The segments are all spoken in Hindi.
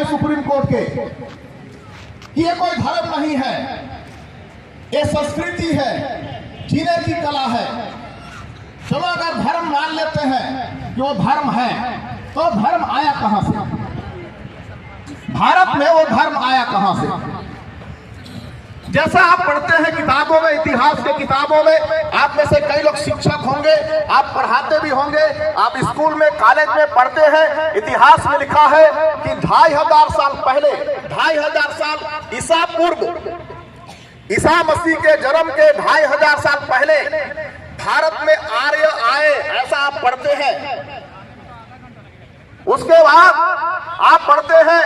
सुप्रीम कोर्ट के कि ये कोई धर्म नहीं है, ये संस्कृति है, जीने की कला है। चलो अगर धर्म मान लेते हैं कि वो धर्म है, तो धर्म आया कहां से? भारत में वो धर्म आया कहां से? जैसा आप पढ़ते हैं किताबों में, इतिहास के किताबों में, आप में से कई लोग शिक्षक होंगे, आप पढ़ाते भी होंगे, आप स्कूल में कॉलेज में पढ़ते हैं। इतिहास में लिखा है कि 2500 साल पहले, 2500 साल ईसा पूर्व, ईसा मसीह के जन्म के 2500 साल पहले भारत में आर्य आए, ऐसा आप पढ़ते हैं। उसके बाद आप पढ़ते हैं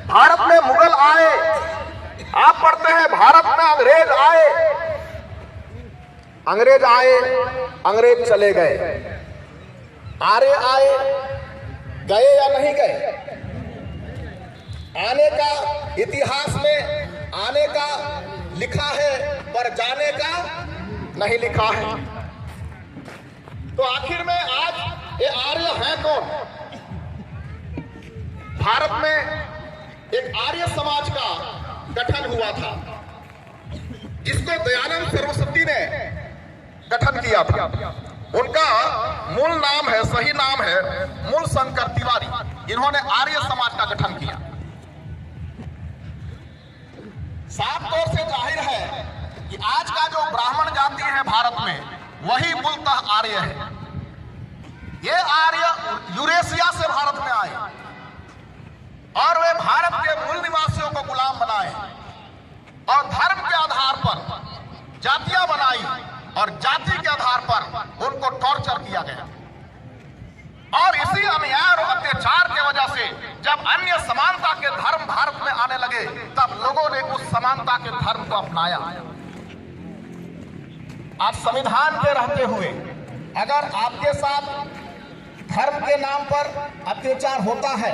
भारत में मुगल आए, आप पढ़ते हैं भारत में अंग्रेज आए, अंग्रेज आए, अंग्रेज चले गए, आर्य आए, गए या नहीं गए? आने का इतिहास में आने का लिखा है, पर जाने का नहीं लिखा है। तो आखिर में आज ये आर्य है कौन? भारत में एक आर्य समाज का गठन हुआ था, जिसको दयानंद सरस्वती ने गठन किया था। उनका मूल नाम है, सही नाम है मूल शंकर तिवारी। इन्होंने आर्य समाज का गठन किया। साफ तौर से जाहिर है कि आज का जो ब्राह्मण जाति है भारत में, वही मूलतः आर्य है। ये आर्य यूरेशिया से भारत में आए और वे भारत के मूल निवासियों को गुलाम बनाए और धर्म के आधार पर जातियां बनाई और जाति के आधार पर उनको टॉर्चर किया गया। और इसी अन्याय और अत्याचार की वजह से जब अन्य समानता के धर्म भारत में आने लगे, तब लोगों ने उस समानता के धर्म को अपनाया। आज संविधान के रहते हुए अगर आपके साथ धर्म के नाम पर अत्याचार होता है,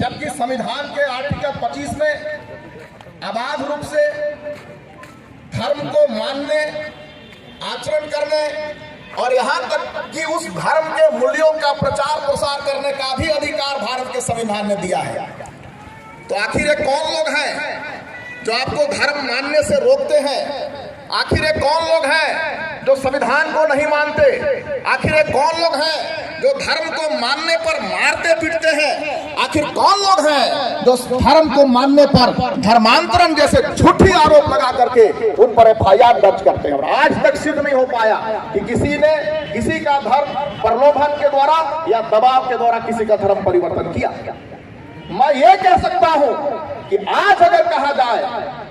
जबकि संविधान के आर्टिकल 25 में अबाध रूप से धर्म को मानने, आचरण करने और यहाँ तक कि उस धर्म के मूल्यों का प्रचार प्रसार करने का भी अधिकार भारत के संविधान ने दिया है, तो आखिर ये कौन लोग हैं जो आपको धर्म मानने से रोकते हैं? आखिर ये कौन लोग हैं जो संविधान को नहीं मानते? आखिर ये कौन लोग हैं जो धर्म को मानने पर मारते पीटते हैं? आखिर कौन लोग हैं जो धर्म को मानने पर धर्मांतरण जैसे झूठी आरोप लगा करके उन पर FIR दर्ज करते हैं? और आज तक सिद्ध नहीं हो पाया कि किसी ने किसी का धर्म प्रलोभन के द्वारा या दबाव के द्वारा किसी का धर्म परिवर्तन किया। मैं ये कह सकता हूं कि आज अगर कहा जाए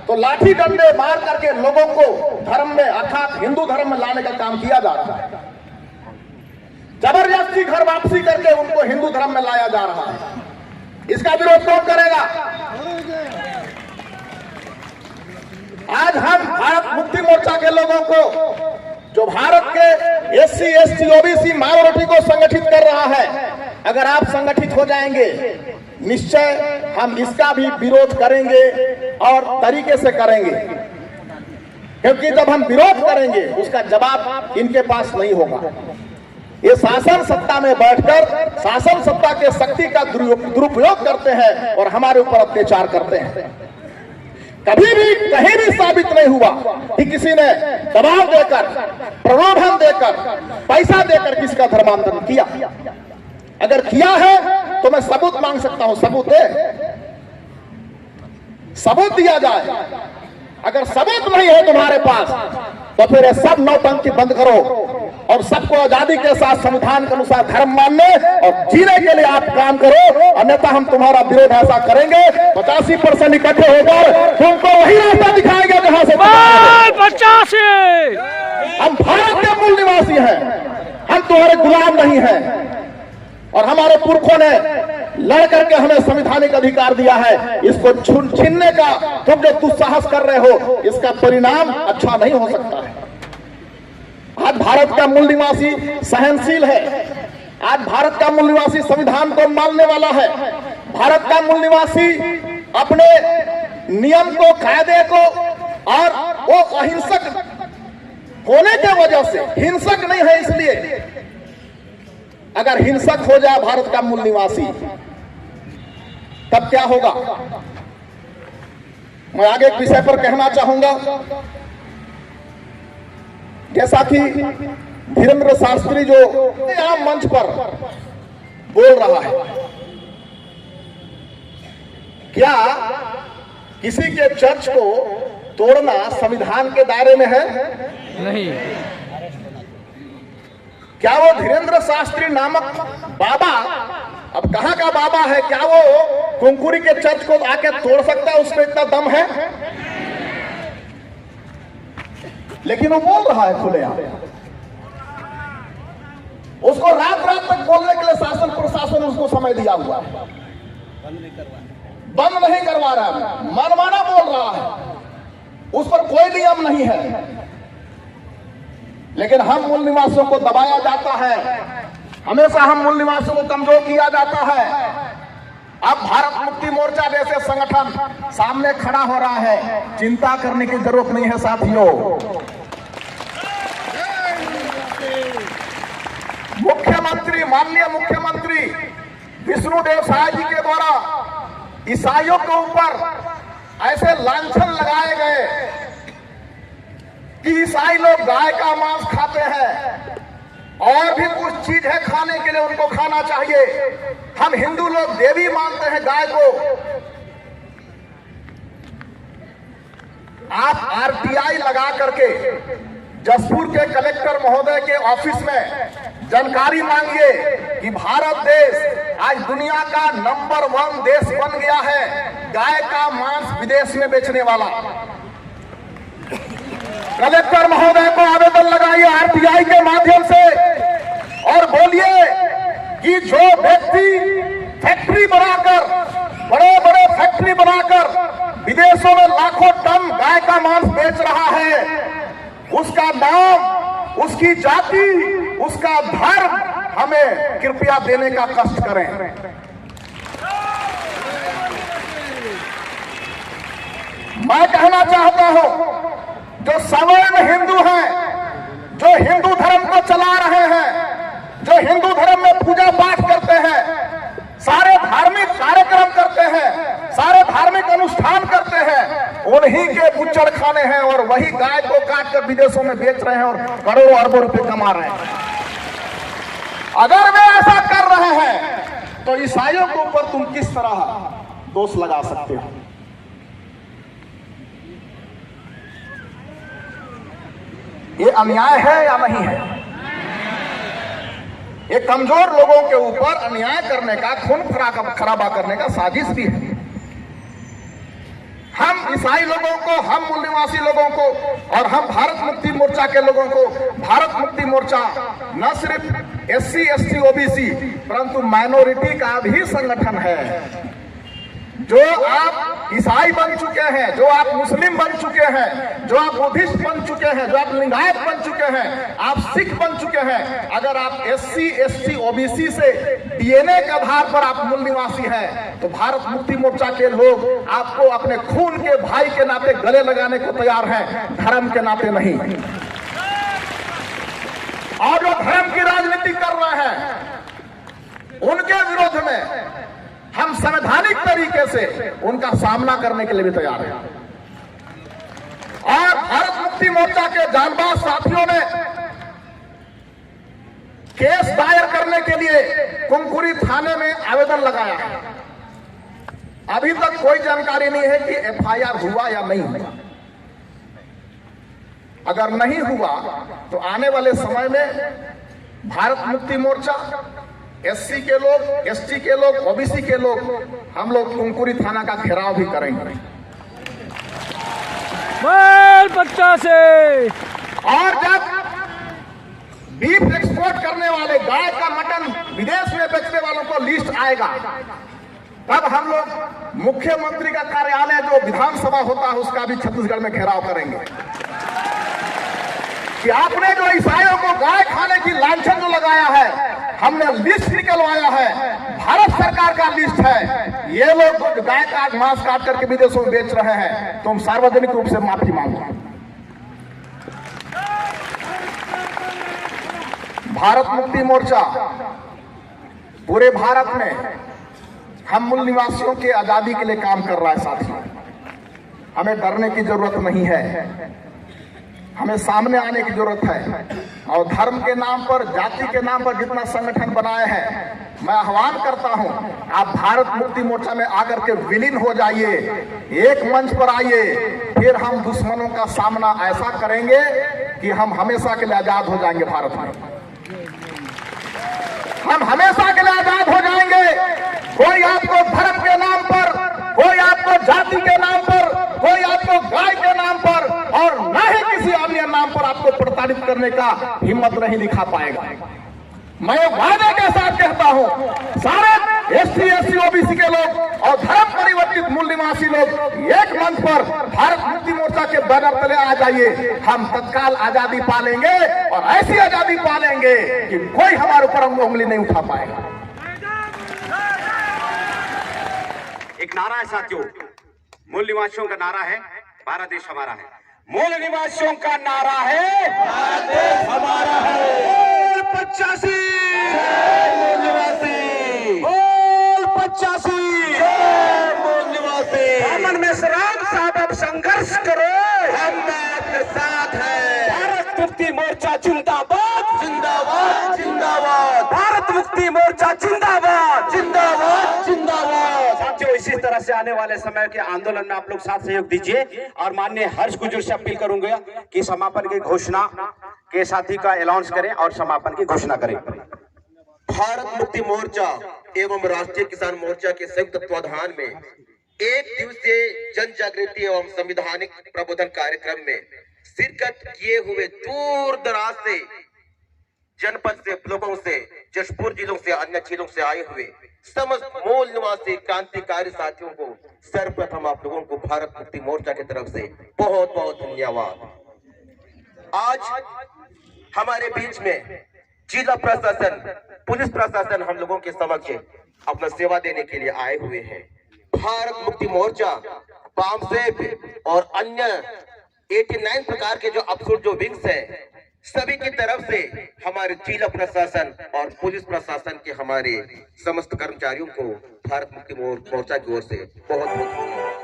तो लाठी डंडे मार करके लोगों को धर्म में, अर्थात हिंदू धर्म में लाने का काम किया जा रहा है। जबरदस्ती घर वापसी करके उनको हिंदू धर्म में लाया जा रहा है। इसका विरोध कौन करेगा? आज हम भारत मुक्ति मोर्चा के लोगों को, जो भारत के SC ST OBC माइनॉरिटी को संगठित कर रहा है, अगर आप संगठित हो जाएंगे, निश्चय हम इसका भी विरोध करेंगे और तरीके से करेंगे, क्योंकि जब हम विरोध करेंगे उसका जवाब इनके पास नहीं होगा। ये शासन सत्ता में बैठकर शासन सत्ता के शक्ति का दुरुपयोग करते हैं और हमारे ऊपर अत्याचार करते हैं। कभी भी कहीं भी साबित नहीं हुआ कि किसी ने दबाव देकर, प्रलोभन देकर, पैसा देकर किसी का धर्मांतरण किया। अगर किया है तो मैं सबूत मांग सकता हूं, सबूत दे, सबूत दिया जाए। अगर सबूत नहीं है तुम्हारे पास तो फिर ये सब नौटंकी बंद करो और सबको आजादी के साथ संविधान के अनुसार धर्म मानने और जीने के लिए आप काम करो, अन्यथा हम तुम्हारा विरोध ऐसा करेंगे 85% इकट्ठे होकर तुमको वही रास्ता दिखाएंगे जहां से 85। हम भारत के मूल निवासी हैं, हम तुम्हारे गुलाम नहीं हैं। और हमारे पुरखों ने लड़ करके हमें संवैधानिक अधिकार दिया है, इसको छीनने का तुम जो दुस्साहस कर रहे हो, इसका परिणाम अच्छा नहीं हो सकता है। आज भारत का मूल निवासी सहनशील है, आज भारत का मूल निवासी संविधान को मानने वाला है। भारत का मूल निवासी अपने नियम को, कायदे को, और वो अहिंसक होने के वजह से, हिंसक नहीं है इसलिए, अगर हिंसक हो जाए भारत का मूल निवासी तब क्या होगा? मैं आगे एक विषय पर कहना चाहूंगा। जैसा कि धीरेन्द्र शास्त्री जो आम मंच पर बोल रहा है, क्या किसी के चर्च को तोड़ना संविधान के दायरे में है? नहीं। क्या वो धीरेन्द्र शास्त्री नामक बाबा, अब कहां का बाबा है, क्या वो कुंकुरी के चर्च को आके तोड़ सकता है? उसमें इतना दम है? लेकिन वो बोल रहा है खुलेआम। उसको रात रात तक बोलने के लिए शासन प्रशासन उसको समय दिया हुआ है, बंद नहीं करवा रहा है, मनमाना बोल रहा है, उस पर कोई नियम नहीं है। लेकिन हम मूल निवासियों को दबाया जाता है, हमेशा हम मूल निवासियों को कमजोर किया जाता है। अब भारत मुक्ति मोर्चा जैसे संगठन सामने खड़ा हो रहा है, चिंता करने की जरूरत नहीं है साथियों। मुख्यमंत्री, माननीय मुख्यमंत्री विष्णुदेव साय जी के द्वारा ईसाइयों के ऊपर ऐसे लांछन लगाए गए कि ईसाई लोग गाय का मांस खाते हैं और भी कुछ चीज है खाने के लिए, उनको खाना चाहिए। हम हिंदू लोग देवी मानते हैं गाय को। आप आरटीआई लगा करके जसपुर के कलेक्टर महोदय के ऑफिस में जानकारी मांगिए कि भारत देश आज दुनिया का नंबर 1 देश बन गया है गाय का मांस विदेश में बेचने वाला। कलेक्टर महोदय को आवेदन लगाइए आरटीआई के माध्यम से और बोलिए कि जो व्यक्ति फैक्ट्री बनाकर, बड़े बड़े फैक्ट्री बनाकर विदेशों में लाखों टन गाय का मांस बेच रहा है, उसका नाम, उसकी जाति, उसका धर्म हमें कृपया देने का कष्ट करें। मैं कहना चाहता हूं, जो सवर्ण हिंदू हैं, जो हिंदू धर्म को चला रहे हैं, जो हिंदू धर्म में पूजा पाठ करते हैं, सारे धार्मिक कार्यक्रम करते हैं, सारे धार्मिक अनुष्ठान करते हैं, उन्हीं के बुच्चड़ खाने हैं और वही गाय को काट कर विदेशों में बेच रहे हैं और करोड़ों अरबों रुपए कमा रहे हैं। अगर वे ऐसा कर रहे हैं तो ईसाइयों के ऊपर तुम किस तरह दोष लगा सकते हो? ये अन्याय है या नहीं है? ये कमजोर लोगों के ऊपर अन्याय करने का, खून खराबा करने का साजिश भी है। हम ईसाई लोगों को, हम मूल निवासी लोगों को और हम भारत मुक्ति मोर्चा के लोगों को, भारत मुक्ति मोर्चा न सिर्फ SC ST OBC परंतु माइनॉरिटी का भी संगठन है। जो आप ईसाई बन चुके हैं, जो आप मुस्लिम बन चुके हैं, जो आप बुद्धिस्ट बन चुके हैं, जो आप लिंगायत बन चुके हैं, आप सिख बन चुके हैं, अगर आप SC ST OBC से DNA के आधार पर आप मूल निवासी हैं तो भारत मुक्ति मोर्चा के लोग आपको अपने खून के भाई के नाते गले लगाने को तैयार हैं, धर्म के नाते नहीं। और जो धर्म की राजनीति कर रहे हैं उनके विरोध में हम संवैधानिक तरीके से उनका सामना करने के लिए भी तैयार हैं। और भारत मुक्ति मोर्चा के जांबाज साथियों ने केस दायर करने के लिए कुंकुरी थाने में आवेदन लगाया है। अभी तक कोई जानकारी नहीं है कि FIR हुआ या नहीं हुआ। अगर नहीं हुआ तो आने वाले समय में भारत मुक्ति मोर्चा, SC के लोग, ST के लोग, OBC के लोग, हम लोग कुंकुरी थाना का घेराव भी करेंगे। बच्चा से और जब बीफ एक्सपोर्ट करने वाले, गाय का मटन विदेश में बेचने वालों को लिस्ट आएगा, तब हम लोग मुख्यमंत्री का कार्यालय जो विधानसभा होता है उसका भी छत्तीसगढ़ में घेराव करेंगे कि आपने जो ईसाइयों को गाय खाने की लांछन जो लगाया है, हमने लिस्ट निकलवाया है, भारत सरकार का लिस्ट है, ये लोग गाय का मांस काट करके विदेशों में बेच रहे हैं, तुम सार्वजनिक रूप से माफी मांगो। भारत मुक्ति मोर्चा पूरे भारत में हम मूल निवासियों के आजादी के लिए काम कर रहा है साथियों। हमें डरने की जरूरत नहीं है, हमें सामने आने की जरूरत है। और धर्म के नाम पर, जाति के नाम पर जितना संगठन बनाए हैं, मैं आह्वान करता हूं, आप भारत मुक्ति मोर्चा में आकर के विलीन हो जाइए, एक मंच पर आइए, फिर हम दुश्मनों का सामना ऐसा करेंगे कि हम हमेशा के लिए आजाद हो जाएंगे। भारत में हम हमेशा के लिए आजाद हो जाएंगे। कोई आपको धर्म के नाम पर, कोई आपको जाति के नाम पर, कोई आपको गाय के नाम पर और न ही किसी अन्य नाम पर आपको प्रताड़ित करने का हिम्मत नहीं दिखा पाएगा। मैं वादे के साथ कहता हूं, सारे एसटी, एससी, ओबीसी के लोग और धर्म परिवर्तित मूल निवासी लोग एक मंच पर भारत मुक्ति मोर्चा के बैनर तले आ जाइए। हम तत्काल आजादी पालेंगे और ऐसी आजादी पालेंगे कि कोई हमारे ऊपर उंगली नहीं उठा पाएगा। एक नारा है साथियों, मूल निवासियों का नारा है, भारत देश हमारा है। मूल निवासियों का नारा है, भारत देश हमारा है। 85 मूल निवासी, 85 मूल निवासी। अमन में राम साहब अब संघर्ष करो, हम आपके साथ हैं। भारत मुक्ति मोर्चा जिंदाबाद, जिंदाबाद, जिंदाबाद। भारत मुक्ति मोर्चा जिंदाबाद, जिंदाबाद, जिंदाबाद। साथियों, इसी तरह से आने वाले समय के आंदोलन में आप लोग साथ सहयोग दीजिए और माननीय हर्ष गुर्जर से अपील करूंगा कि समापन की घोषणा के साथी का अनाउंस करें और समापन की घोषणा करें। भारत मुक्ति मोर्चा एवं राष्ट्रीय किसान मोर्चा के संयुक्त तत्वाधान में एक दिवसीय जन जागृति एवं संवैधानिक प्रबोधन कार्यक्रम में शिरकत किए हुए दूर दराज से, जनपद से, ब्लॉकों से, जशपुर जिलों से, अन्य जिलों से आए हुए समस्त मूल निवासी क्रांतिकारी साथियों को सर्वप्रथम आप लोगों को भारत मुक्ति मोर्चा की तरफ से बहुत बहुत धन्यवाद। आज हमारे बीच में जिला प्रशासन, पुलिस प्रशासन हम लोगों के समक्ष अपना सेवा देने के लिए आए हुए हैं। भारत मुक्ति मोर्चा, बामसेफ और अन्य 89 प्रकार के जो अफसर जो विंग्स है, सभी की तरफ से हमारे जिला प्रशासन और पुलिस प्रशासन के हमारे समस्त कर्मचारियों को भारत मुक्ति मोर्चा की ओर से बहुत बहुत धन्यवाद।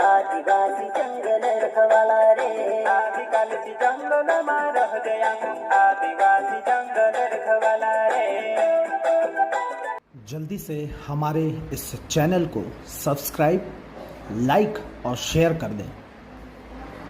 आदिवासी जंगल रखवाला रे, आदिवासी जंगल में रह गया, आदिवासी जंगल रखवाला रे। जल्दी से हमारे इस चैनल को सब्सक्राइब, लाइक और शेयर कर दें।